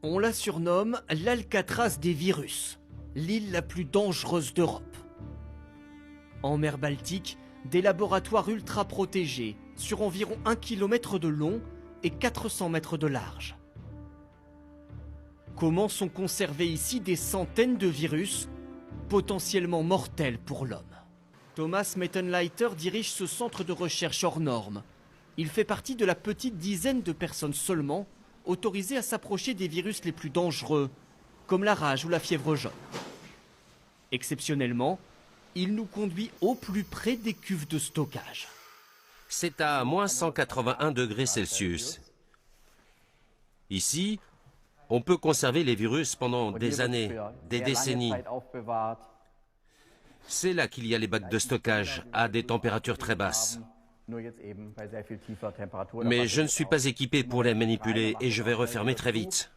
On la surnomme l'Alcatraz des virus, l'île la plus dangereuse d'Europe. En mer Baltique, des laboratoires ultra protégés sur environ 1 km de long et 400 mètres de large. Comment sont conservés ici des centaines de virus potentiellement mortels pour l'homme? Thomas Mettenleiter dirige ce centre de recherche hors norme. Il fait partie de la petite dizaine de personnes seulement autorisées à s'approcher des virus les plus dangereux, comme la rage ou la fièvre jaune. Exceptionnellement, il nous conduit au plus près des cuves de stockage. C'est à moins 181 degrés Celsius. Ici, on peut conserver les virus pendant des années, des décennies. C'est là qu'il y a les bacs de stockage, à des températures très basses. Mais je ne suis pas équipé pour les manipuler et je vais refermer très vite.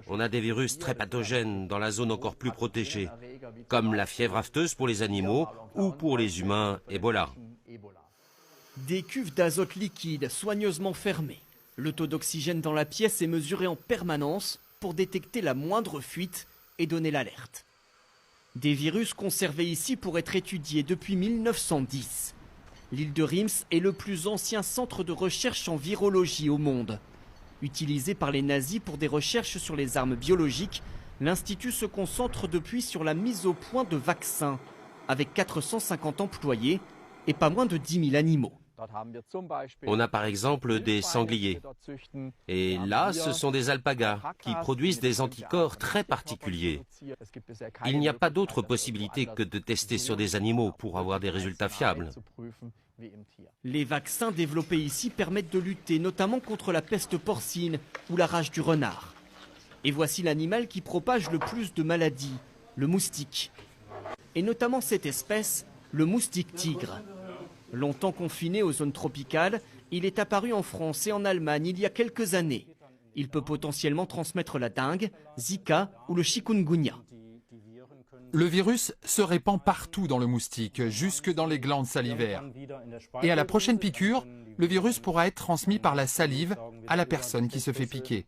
On a des virus très pathogènes dans la zone encore plus protégée, comme la fièvre afteuse pour les animaux ou pour les humains, Ebola. Des cuves d'azote liquide soigneusement fermées. Le taux d'oxygène dans la pièce est mesuré en permanence pour détecter la moindre fuite et donner l'alerte. Des virus conservés ici pour être étudiés depuis 1910. L'île de Reims est le plus ancien centre de recherche en virologie au monde. Utilisé par les nazis pour des recherches sur les armes biologiques, l'Institut se concentre depuis sur la mise au point de vaccins, avec 450 employés et pas moins de 10 000 animaux. On a par exemple des sangliers. Et là, ce sont des alpagas qui produisent des anticorps très particuliers. Il n'y a pas d'autre possibilité que de tester sur des animaux pour avoir des résultats fiables. Les vaccins développés ici permettent de lutter notamment contre la peste porcine ou la rage du renard. Et voici l'animal qui propage le plus de maladies, le moustique. Et notamment cette espèce, le moustique tigre. Longtemps confiné aux zones tropicales, il est apparu en France et en Allemagne il y a quelques années. Il peut potentiellement transmettre la dengue, Zika ou le chikungunya. Le virus se répand partout dans le moustique, jusque dans les glandes salivaires. Et à la prochaine piqûre, le virus pourra être transmis par la salive à la personne qui se fait piquer.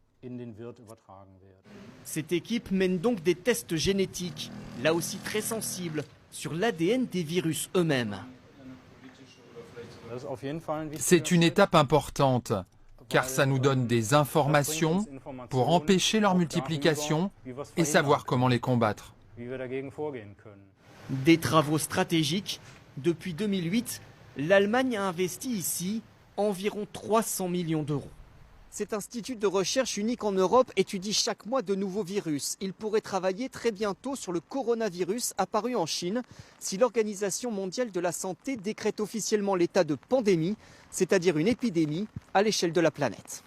Cette équipe mène donc des tests génétiques, là aussi très sensibles, sur l'ADN des virus eux-mêmes. C'est une étape importante, car ça nous donne des informations pour empêcher leur multiplication et savoir comment les combattre. Des travaux stratégiques. Depuis 2008, l'Allemagne a investi ici environ 300 millions d'euros. Cet institut de recherche unique en Europe étudie chaque mois de nouveaux virus. Il pourrait travailler très bientôt sur le coronavirus apparu en Chine si l'Organisation mondiale de la santé décrète officiellement l'état de pandémie, c'est-à-dire une épidémie à l'échelle de la planète.